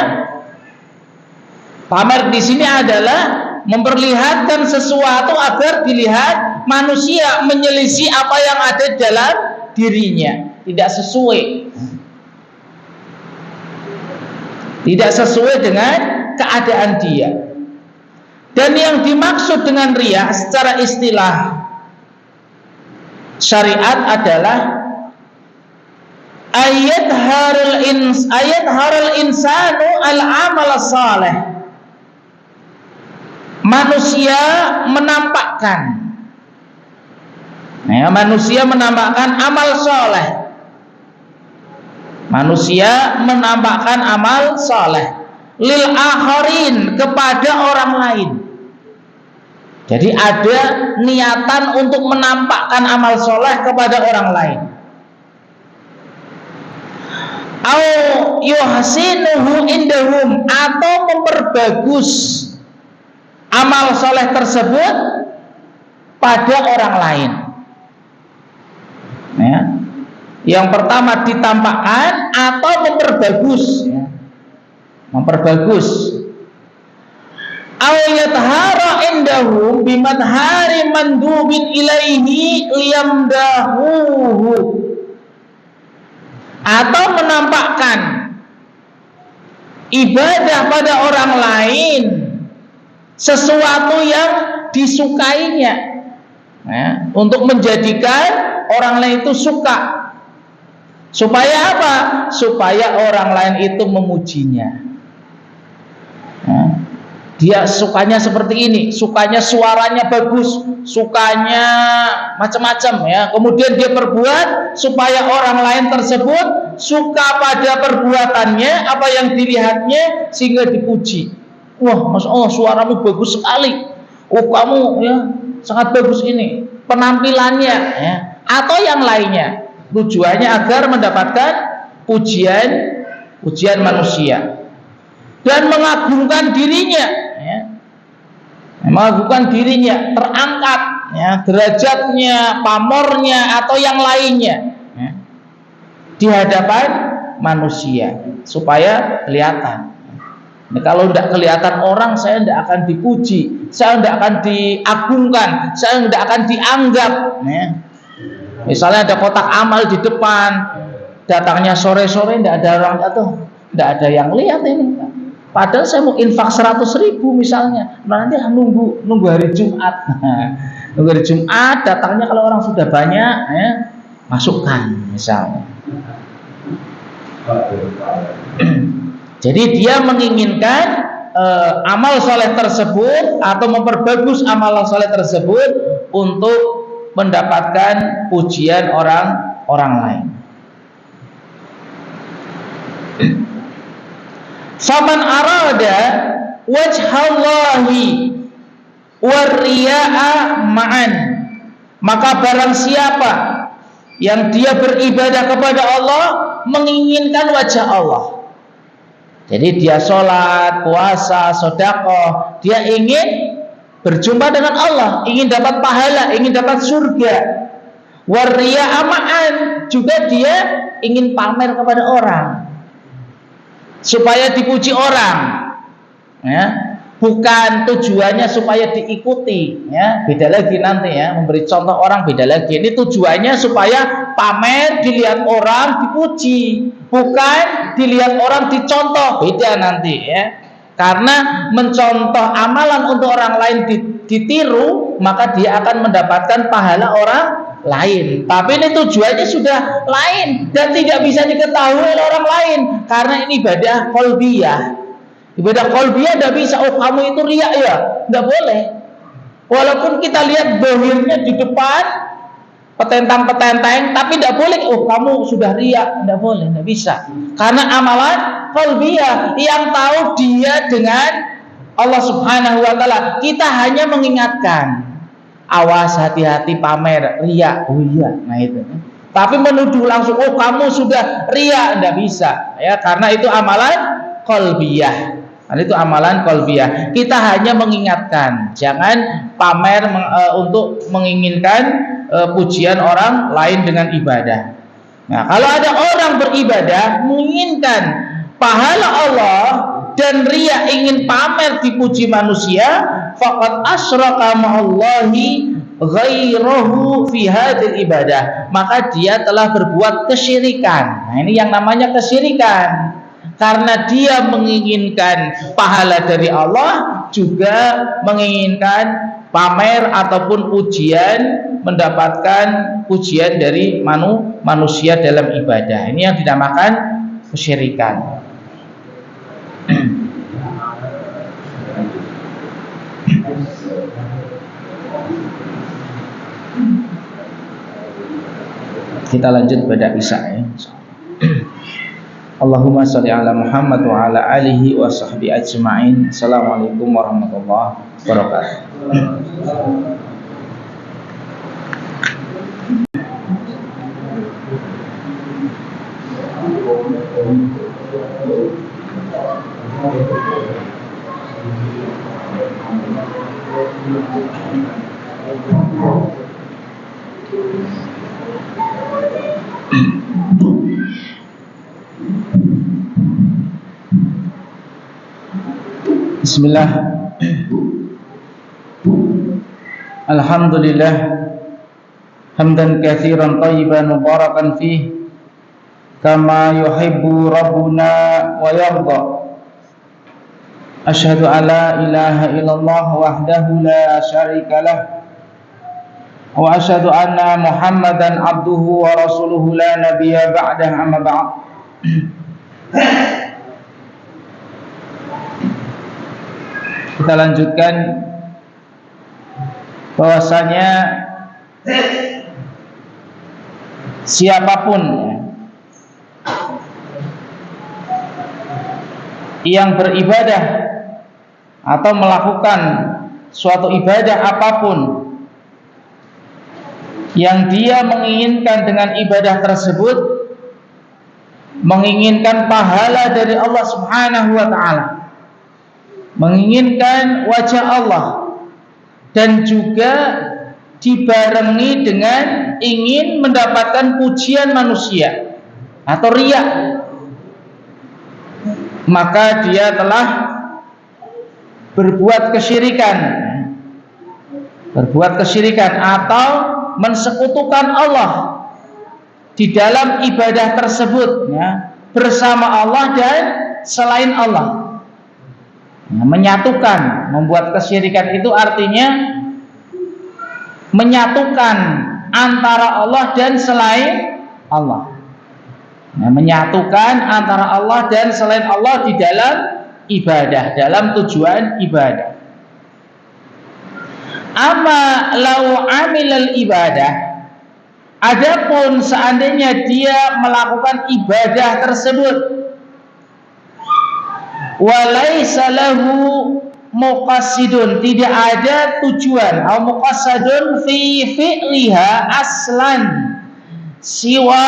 pamer di sini adalah memperlihatkan sesuatu agar dilihat manusia, menyelisih apa yang ada dalam dirinya, tidak sesuai dengan keadaan dia. Dan yang dimaksud dengan riya secara istilah syariat adalah ayat harul insanu al-amal saleh. Manusia menampakkan, ya, manusia menampakkan amal soleh. Manusia menampakkan amal soleh lil akharin, kepada orang lain. Jadi ada niatan untuk menampakkan amal soleh kepada orang lain. Au yuhsinuhu indahum, atau memperbagus amal soleh tersebut pada orang lain, ya. Yang pertama ditampakkan atau memperbagus, ya. memperbagus. Aw yathara indahum bimadhari mandubin ilaihi liyamdahuhu, atau menampakkan ibadah pada orang lain sesuatu yang disukainya, ya, untuk menjadikan orang lain itu suka. Supaya apa? Supaya orang lain itu memujinya. Ya. Dia sukanya seperti ini, sukanya suaranya bagus, sukanya macam-macam, ya. Kemudian dia perbuat supaya orang lain tersebut suka pada perbuatannya, apa yang dilihatnya, sehingga dipuji. Wah, Masya Allah, suaramu bagus sekali. Oh, kamu ya sangat bagus ini penampilannya, ya. Atau yang lainnya. Tujuannya agar mendapatkan pujian manusia dan mengagungkan dirinya. Mengagungkan dirinya, terangkat, ya, derajatnya, pamornya, atau yang lainnya, ya, di hadapan manusia supaya kelihatan. Nah, kalau tidak kelihatan orang, saya tidak akan dipuji, saya tidak akan diagungkan, saya tidak akan dianggap. Ya. Misalnya ada kotak amal di depan, datangnya sore-sore, tidak ada orang atau tidak ada yang lihat ini. Padahal saya mau infak 100.000 misalnya, nanti nunggu hari Jumat. Nunggu hari Jumat, datangnya kalau orang sudah banyak, ya, masukkan misalnya. Jadi dia menginginkan amal soleh tersebut atau memperbagus amal soleh tersebut untuk mendapatkan pujian orang lain. Faman arada wajhallahi warriya'a ma'an, maka barang siapa yang dia beribadah kepada Allah menginginkan wajah Allah. Jadi dia sholat, puasa, sedekah, dia ingin berjumpa dengan Allah, ingin dapat pahala, ingin dapat surga. Warriya'a ma'an, juga dia ingin pamer kepada orang supaya dipuji orang, ya, bukan tujuannya supaya diikuti, ya, beda lagi nanti, ya, memberi contoh orang beda lagi. Ini tujuannya supaya pamer, dilihat orang, dipuji, bukan dilihat orang dicontoh, beda nanti, ya. Karena mencontoh amalan untuk orang lain ditiru, maka dia akan mendapatkan pahala orang lain. Tapi ini tujuannya sudah lain dan tidak bisa diketahui oleh orang lain, karena ini ibadah qalbiyah. Ibadah qalbiyah tidak bisa, oh kamu itu riya ya, tidak boleh. Walaupun kita lihat zahirnya di depan petentang-petenteng, tapi tidak boleh, oh kamu sudah riya, tidak boleh, tidak bisa. Karena amalan qalbiyah yang tahu dia dengan Allah Subhanahu wa taala. Kita hanya mengingatkan, awas, hati-hati pamer, riya, oh iya, nah itu. Tapi menuduh langsung, oh kamu sudah riya, tidak bisa, ya, karena itu amalan qalbiyah. Karena itu amalan qalbiyah. Kita hanya mengingatkan, jangan pamer untuk menginginkan pujian orang lain dengan ibadah. Nah, kalau ada orang beribadah menginginkan pahala Allah dan riya, ingin pamer dipuji manusia, faqad asyraka ma'allahi ghairahu fi hadhil ibadah, maka dia telah berbuat kesyirikan. Nah, ini yang namanya kesyirikan, karena dia menginginkan pahala dari Allah, juga menginginkan pamer ataupun pujian, mendapatkan pujian dari manusia dalam ibadah. Ini yang dinamakan kesyirikan. Kita lanjut pada Isya, ya. Allahumma sholli ala Muhammad wa ala alihi wa sahbihi ajma'in. Assalamualaikum warahmatullahi wabarakatuh. Bismillah. Alhamdulillah hamdan katsiran thayyiban mubarakan fih kama yuhibbu rabbuna wa yarda. Asyhadu an la ilaha illallah wahdahu la syarika lah wa asyhadu anna Muhammadan abduhu wa rasuluhu la nabiyya ba'dah, amma ba'd. Kita lanjutkan bahwasanya siapapun yang beribadah atau melakukan suatu ibadah apapun yang dia menginginkan dengan ibadah tersebut, menginginkan pahala dari Allah Subhanahu wa ta'ala, menginginkan wajah Allah, dan juga dibarengi dengan ingin mendapatkan pujian manusia atau riya, maka dia telah berbuat kesyirikan atau mensekutukan Allah di dalam ibadah tersebut, ya, bersama Allah dan selain Allah. Menyatukan, membuat kesyirikan itu artinya menyatukan antara Allah dan selain Allah. Menyatukan antara Allah dan selain Allah di dalam ibadah, dalam tujuan ibadah. Amma lau amilal ibadah, adapun seandainya dia melakukan ibadah tersebut walaysa lahu muqassidun, tidak ada tujuan, atau muqassadun fi fi'liha aslan siwa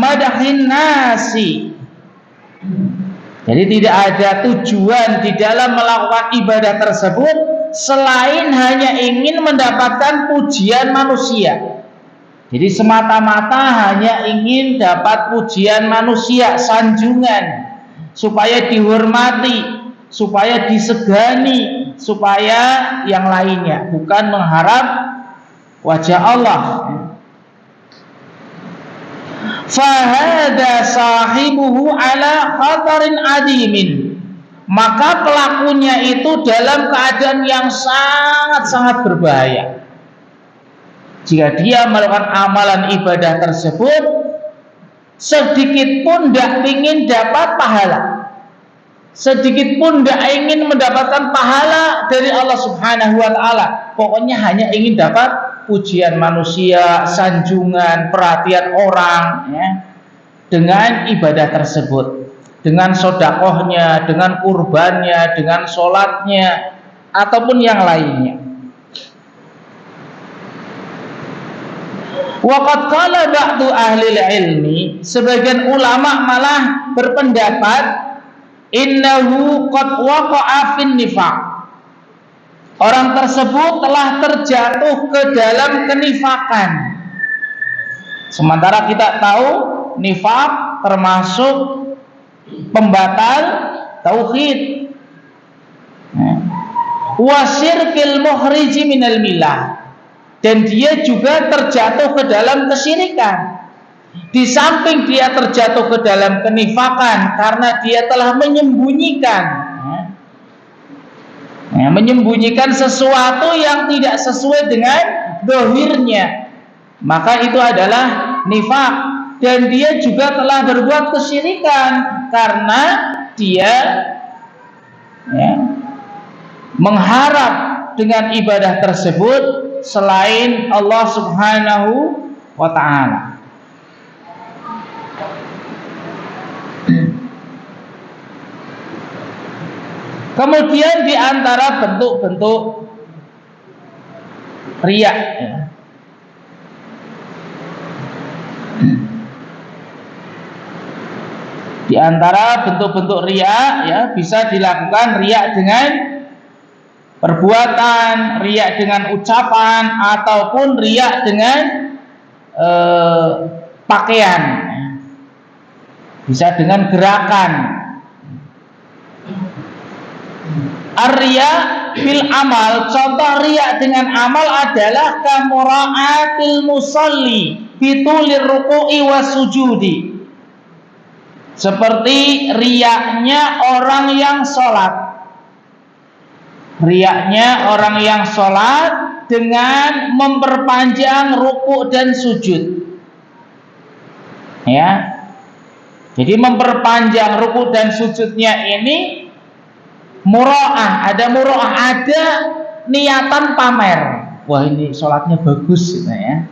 madahin nasi. Jadi tidak ada tujuan di dalam melakukan ibadah tersebut selain hanya ingin mendapatkan pujian manusia. Jadi semata-mata hanya ingin dapat pujian manusia, sanjungan, supaya dihormati, supaya disegani, supaya yang lainnya, bukan mengharap wajah Allah. Fahada sahibuhu ala khatarin adimin, maka pelakunya itu dalam keadaan yang sangat-sangat berbahaya. Jika dia melakukan amalan ibadah tersebut sedikit pun tidak ingin dapat pahala, sedikit pun tidak ingin mendapatkan pahala dari Allah Subhanahu wa ta'ala, pokoknya hanya ingin dapat pujian manusia, sanjungan, perhatian orang, ya, dengan ibadah tersebut, dengan sodakohnya, dengan kurbannya, dengan sholatnya, ataupun yang lainnya. Waqad qala ba'du ahli ilmi, sebagian ulama malah berpendapat innahu qad waqa'a fin nifaq, orang tersebut telah terjatuh ke dalam kenifakan. Sementara kita tahu nifaq termasuk pembatal tauhid, wa syirkil muhriji minal millah, dan dia juga terjatuh ke dalam kesyirikan. Di samping dia terjatuh ke dalam kenifakan karena dia telah menyembunyikan sesuatu yang tidak sesuai dengan dohirnya, maka itu adalah nifak. Dan dia juga telah berbuat kesyirikan karena dia, ya, mengharap dengan ibadah tersebut selain Allah Subhanahu wa ta'ala. Kemudian di antara bentuk-bentuk riya, ya, di antara bentuk-bentuk riya, ya, bisa dilakukan riya dengan perbuatan, riya dengan ucapan, ataupun riya dengan pakaian, bisa dengan gerakan. Ar-riya fil amal, contoh riya dengan amal adalah kamura'atil musalli fitulir ruku'i wasujudi. Seperti riyaknya orang yang sholat. Riyaknya orang yang sholat dengan memperpanjang ruku' dan sujud. Ya. Jadi memperpanjang ruku' dan sujudnya ini mura'ah, ada mura'ah, ada niatan pamer. Wah, ini sholatnya bagus gitu ya.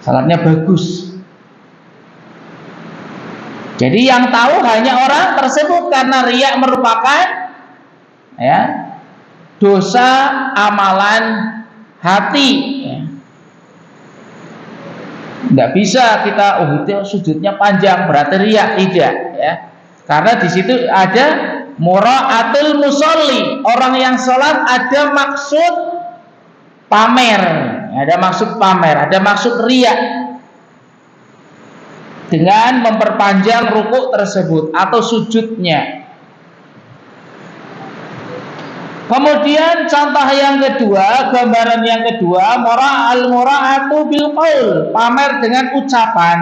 Sholatnya bagus. Jadi yang tahu hanya orang tersebut, karena riya merupakan ya dosa amalan hati. Ya. Nggak bisa kita itu sujudnya panjang berarti riya, tidak ya. Karena di situ ada mura'atul musolli, orang yang sholat ada maksud pamer, ada maksud pamer, ada maksud riya dengan memperpanjang ruku' tersebut atau sujudnya. Kemudian contoh yang kedua, gambaran yang kedua, mura'atu bil qaul, pamer dengan ucapan.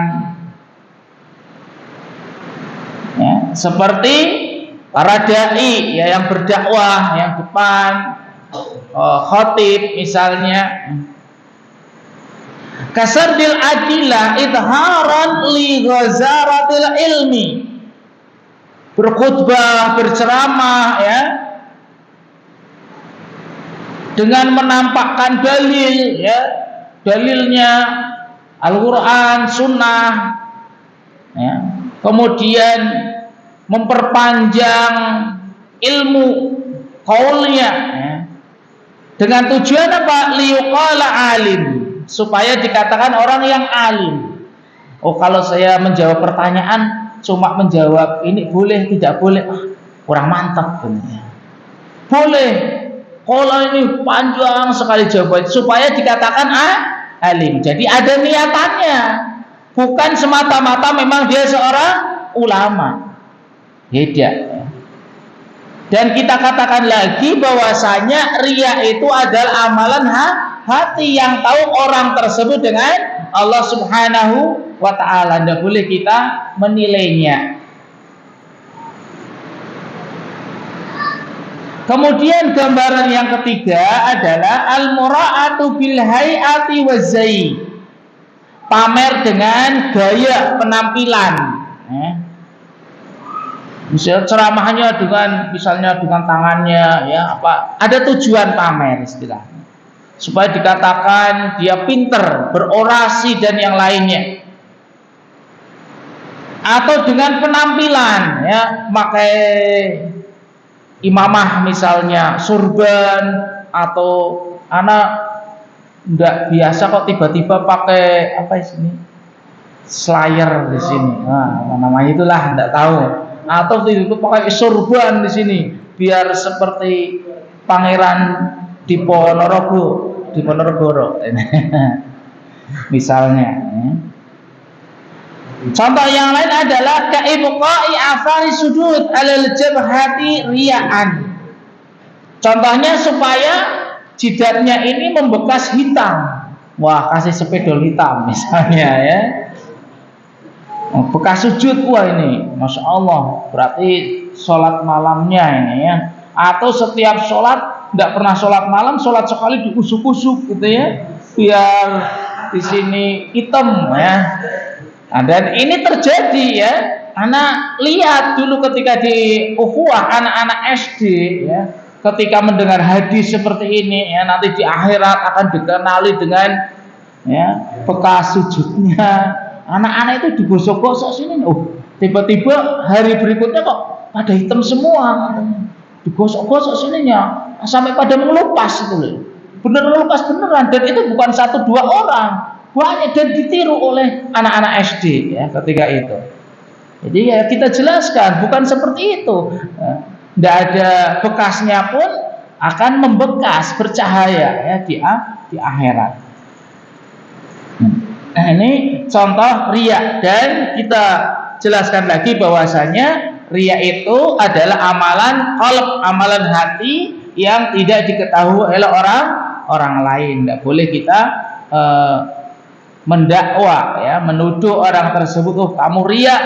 Ya, seperti para dai ya, yang berdakwah yang depan, khatib misalnya, kasardil adillah idharan li ghazaratil ilmi, berkhutbah, berceramah ya, dengan menampakkan dalil ya, dalilnya Al-Quran, Sunnah ya. Kemudian memperpanjang ilmu qaulnya ya. Dengan tujuan apa? Liyuqala alim, supaya dikatakan orang yang alim. Oh, kalau saya menjawab pertanyaan cuma menjawab ini boleh, tidak boleh, kurang mantap ya. Boleh kalau ini panjang sekali jawabannya, supaya dikatakan alim. Jadi ada niatannya, bukan semata-mata memang dia seorang ulama. Tidak. Dan kita katakan lagi bahwasanya riya itu adalah amalan hati yang tahu orang tersebut dengan Allah Subhanahu wa ta'ala. Tidak boleh kita menilainya. Kemudian gambaran yang ketiga adalah al-mura'atu bil hay'ati wazai, pamer dengan gaya penampilan. Misalnya ceramahnya misalnya dengan tangannya ya, apa, ada tujuan pamer istilahnya, supaya dikatakan dia pinter berorasi dan yang lainnya. Atau dengan penampilan ya, pakai imamah misalnya, surban, atau anak enggak biasa kok tiba-tiba pakai apa sini, slayer di sini, nah, namanya itulah enggak tahu. Atau itu pakai surban di sini biar seperti pangeran di Ponorogo misalnya ya. Contoh yang lain adalah ka'ibqa'i afari sudud alal jabhati riya'an. Contohnya supaya jidatnya ini membekas hitam. Wah, kasih spidol hitam misalnya ya. Bekas sujud, wah ini Masya Allah, berarti sholat malamnya ini ya. Atau setiap sholat, tidak pernah sholat malam, sholat sekali diusuk-usuk gitu ya, biar di sini hitam ya. Nah, dan ini terjadi ya. Anak lihat dulu ketika di ukhuwah anak-anak SD ya, ketika mendengar hadis seperti ini ya, nanti di akhirat akan dikenali dengan ya bekas sujudnya. Anak-anak itu digosok-gosok sini, tiba-tiba hari berikutnya kok pada hitam semua, digosok-gosok sininya sampai pada mengelupas itu, bener mengelupas beneran, dan itu bukan 1-2 orang, banyak, dan ditiru oleh anak-anak SD ya ketika itu. Jadi ya kita jelaskan bukan seperti itu, tidak ada bekasnya pun akan membekas bercahaya ya di akhirat. Nah, ini contoh riya, dan kita jelaskan lagi bahwasanya riya itu adalah amalan qalb, amalan hati yang tidak diketahui oleh orang lain. Tidak boleh kita mendakwa, ya, menuduh orang tersebut, oh kamu riya.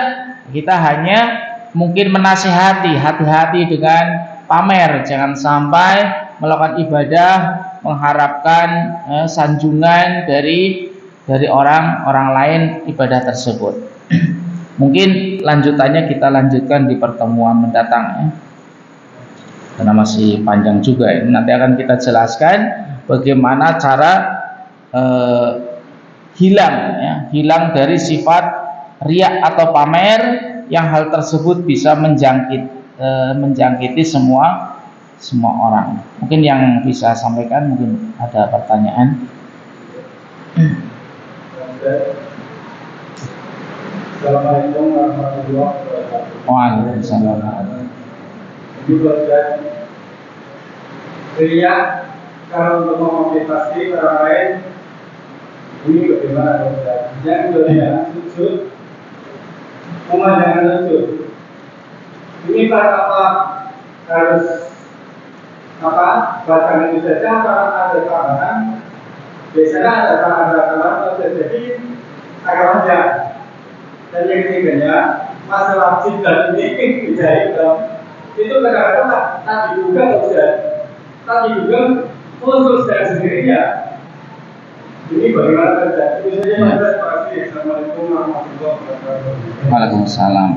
Kita hanya mungkin menasihati, hati-hati dengan pamer, jangan sampai melakukan ibadah mengharapkan sanjungan dari orang lain ibadah tersebut. Mungkin lanjutannya kita lanjutkan di pertemuan mendatang, ya. Karena masih panjang juga ini. Nanti akan kita jelaskan bagaimana cara hilang dari sifat riya atau pamer, yang hal tersebut bisa menjangkiti semua orang. Mungkin yang bisa sampaikan, mungkin ada pertanyaan. Assalamualaikum warahmatullahi wabarakatuh. Waalaikumsalam. Riya kalau untuk memotivasi orang lain ini bagaimana Ustaz? Yang kedua, sujud, pemandangan sujud. Ini apa harus bacaan itu saja atau ada tambahan? Biasanya ada tambahan jadi agak panjang. Dan yang ketiganya masalah cinta ini tidak itu kadang-kadang tadi juga Ustaz, tadi juga muncul secara sendirinya. Ini bagaimana terjadi? Itu saja Mas. Terima kasih. Assalamualaikum warahmatullahi wabarakatuh. Waalaikumsalam.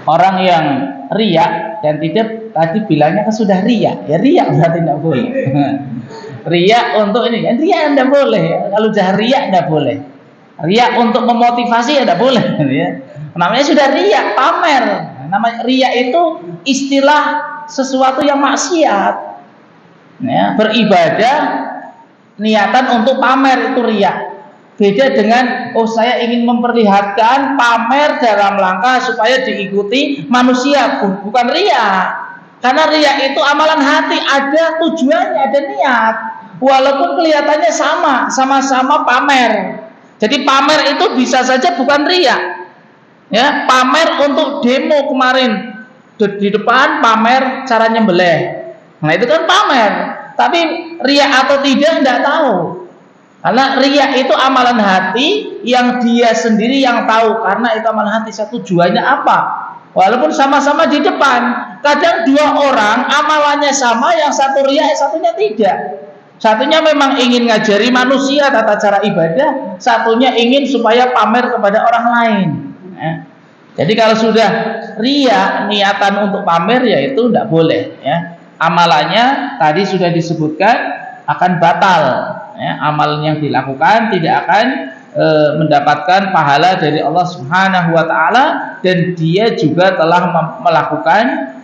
Orang yang riya dan tidak, tadi bilangnya kan sudah riya, ya riya berarti tidak boleh. Riya untuk ini kan riya tidak boleh. Kalau sudah riya tidak boleh. Riya untuk memotivasi tidak boleh. Ya. Namanya sudah riya, pamer. Namanya riya itu istilah sesuatu yang maksiat. Ya, beribadah niatan untuk pamer itu riya. Beda dengan saya ingin memperlihatkan, pamer dalam rangka supaya diikuti manusia, bukan riya. Karena riya itu amalan hati, ada tujuannya, ada niat. Walaupun kelihatannya sama-sama pamer. Jadi pamer itu bisa saja bukan riya. Ya, pamer untuk demo kemarin di depan, pamer cara nyembelih. Nah itu kan pamer. Tapi riya atau tidak tahu. Karena riya itu amalan hati yang dia sendiri yang tahu. Karena itu amalan hati, tujuannya apa? Walaupun sama-sama di depan, kadang dua orang amalannya sama, yang satu riya, yang satunya tidak. Satunya memang ingin ngajari manusia tata cara ibadah, satunya ingin supaya pamer kepada orang lain. Ya. Jadi kalau sudah riya, niatan untuk pamer, ya itu tidak boleh. Ya. Amalannya tadi sudah disebutkan akan batal. Ya, amalan yang dilakukan tidak akan mendapatkan pahala dari Allah Subhanahu wa taala, dan dia juga telah melakukan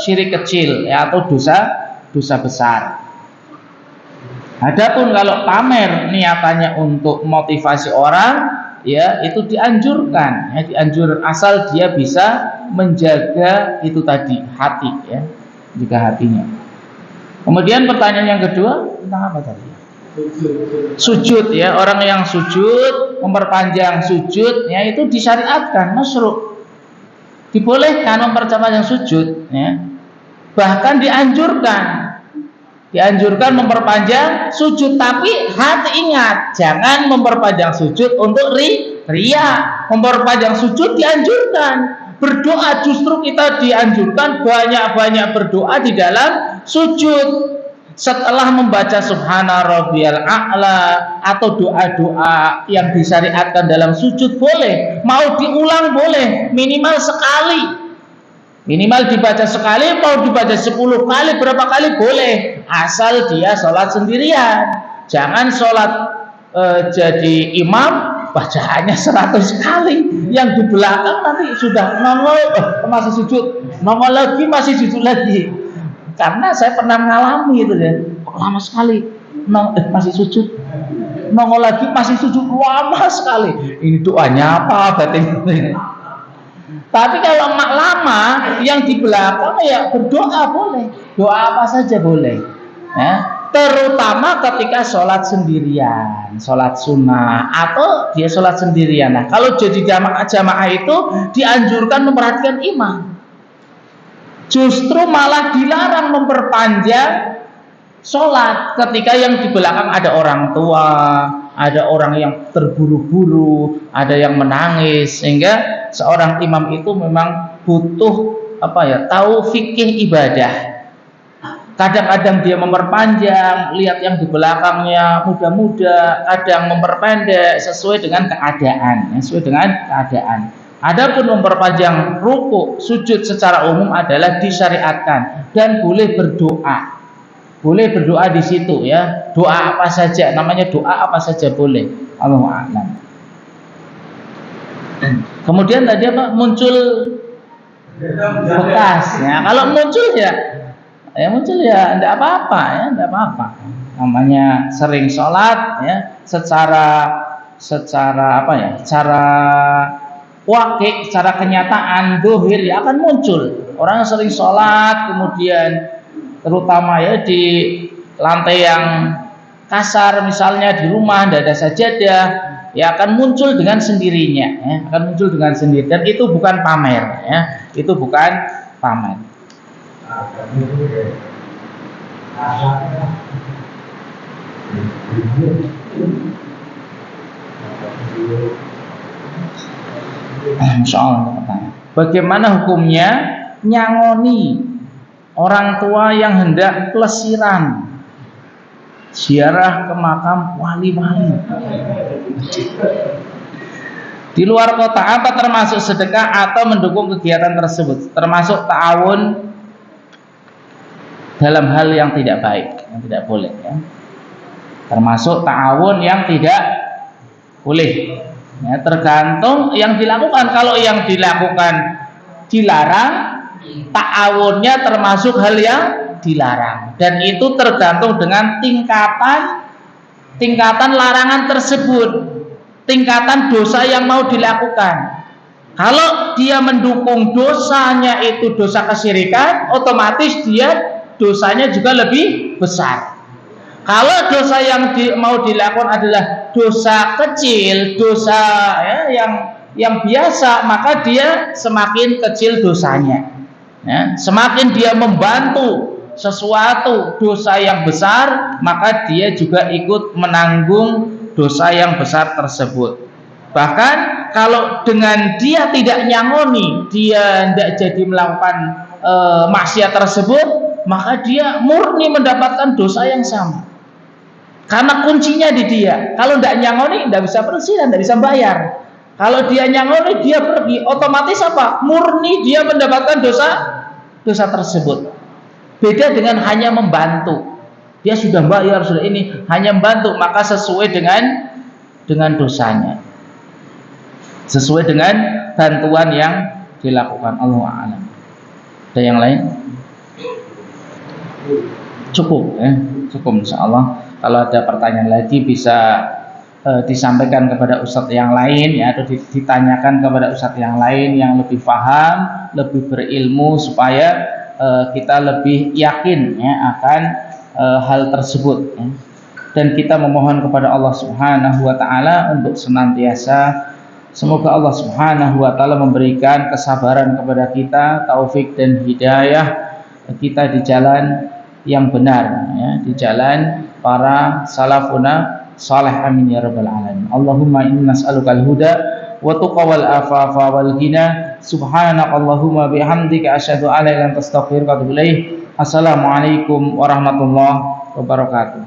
syirik kecil, ya, atau dosa besar. Adapun kalau pamer niatannya untuk motivasi orang, ya itu dianjurkan, ya, dianjurkan asal dia bisa menjaga itu tadi hati, ya, jika hatinya. Kemudian pertanyaan yang kedua tentang apa tadi? Sujud, ya, orang yang sujud, memperpanjang sujud, ya itu disyariatkan, masyru', dibolehkan memperpanjang sujud, ya. Bahkan dianjurkan memperpanjang sujud, tapi hati ingat, jangan memperpanjang sujud untuk riya. Memperpanjang sujud dianjurkan. Berdoa justru kita dianjurkan banyak-banyak berdoa di dalam sujud. Setelah membaca subhana rabbiyal a'la atau doa-doa yang disyariatkan dalam sujud boleh, mau diulang boleh, minimal sekali. Minimal dibaca sekali, mau dibaca 10 kali, berapa kali boleh, asal dia sholat sendirian. Jangan sholat jadi imam bacaannya 100 kali, yang di belakang nanti sudah nongol masih sujud, nongol lagi masih sujud lagi. Karena saya pernah mengalami itu, ya, lama sekali masih sujud, nongol lagi masih sujud, lama sekali. Ini doanya apa berarti? Tapi kalau lama yang di belakang, ya berdoa boleh, doa apa saja boleh, ya. terutama ketika sholat sendirian, sholat sunnah atau dia sholat sendirian. Nah, kalau jadi jamaah itu dianjurkan memperhatikan imam. Justru malah dilarang memperpanjang sholat ketika yang di belakang ada orang tua, ada orang yang terburu-buru, ada yang menangis, sehingga seorang imam itu memang butuh tahu fikih ibadah. Kadang-kadang dia memperpanjang, lihat yang di belakangnya muda-muda, kadang memperpendek sesuai dengan keadaan, Adapun memperpanjang ruku, sujud secara umum adalah disyariatkan dan boleh berdoa. Boleh berdoa di situ ya. Doa apa saja, namanya doa apa saja boleh. Allahu a'lam. Kemudian tadi muncul bekas ya. Kalau muncul ya enggak apa-apa. Namanya sering sholat ya, secara wakil, secara kenyataan dohir ya akan muncul. Orang yang sering sholat kemudian terutama ya di lantai yang kasar misalnya di rumah tidak ada sajadah ya akan muncul dengan sendirinya ya, dan itu bukan pamer ya, Insyaallah. Bagaimana hukumnya nyangoni orang tua yang hendak pelesiran ziarah ke makam wali-wali di luar kota? Apa termasuk sedekah atau mendukung kegiatan tersebut? Termasuk ta'awun dalam hal yang tidak baik, yang tidak boleh ya. Termasuk ta'awun yang tidak boleh ya, tergantung yang dilakukan. Kalau yang dilakukan dilarang, ta'awunnya termasuk hal yang dilarang, dan itu tergantung dengan tingkatan larangan tersebut, tingkatan dosa yang mau dilakukan. Kalau dia mendukung dosanya itu dosa kesyirikan, otomatis dia dosanya juga lebih besar. Kalau dosa yang mau dilakukan adalah dosa kecil, dosa ya, yang biasa, maka dia semakin kecil dosanya ya. Semakin dia membantu sesuatu dosa yang besar, maka dia juga ikut menanggung dosa yang besar tersebut. Bahkan kalau dengan dia tidak nyangoni, dia tidak jadi melakukan maksiat tersebut, maka dia murni mendapatkan dosa yang sama. Karena kuncinya di dia. Kalau tidak nyangoni, tidak bisa bersih dan tidak bisa bayar. Kalau dia nyangoni, dia pergi, otomatis apa? Murni dia mendapatkan dosa tersebut. Beda dengan hanya membantu. Dia sudah bayar, sudah ini, hanya membantu, maka sesuai dengan dosanya. Sesuai dengan bantuan yang dilakukan. Allahu a'lam. Ada yang lain? Cukup ya, cukup insyaallah. Kalau ada pertanyaan lagi bisa disampaikan kepada ustadz yang lain ya, atau ditanyakan kepada ustadz yang lain yang lebih paham, lebih berilmu, supaya kita lebih yakin ya akan hal tersebut ya. Dan kita memohon kepada Allah Subhanahu wa taala untuk senantiasa, semoga Allah Subhanahu wa taala memberikan kesabaran kepada kita, taufik dan hidayah kita di jalan yang benar ya, di jalan para salafuna salih, amin ya rabbal alamin. Allahumma inna nas'alukal huda wa tuqa wal afafa wal ghina. Subhanakallahumma bihamdika asyhadu an la ilaha illa anta astaghfiruka wa atubu ilaik. Assalamualaikum warahmatullahi wabarakatuh.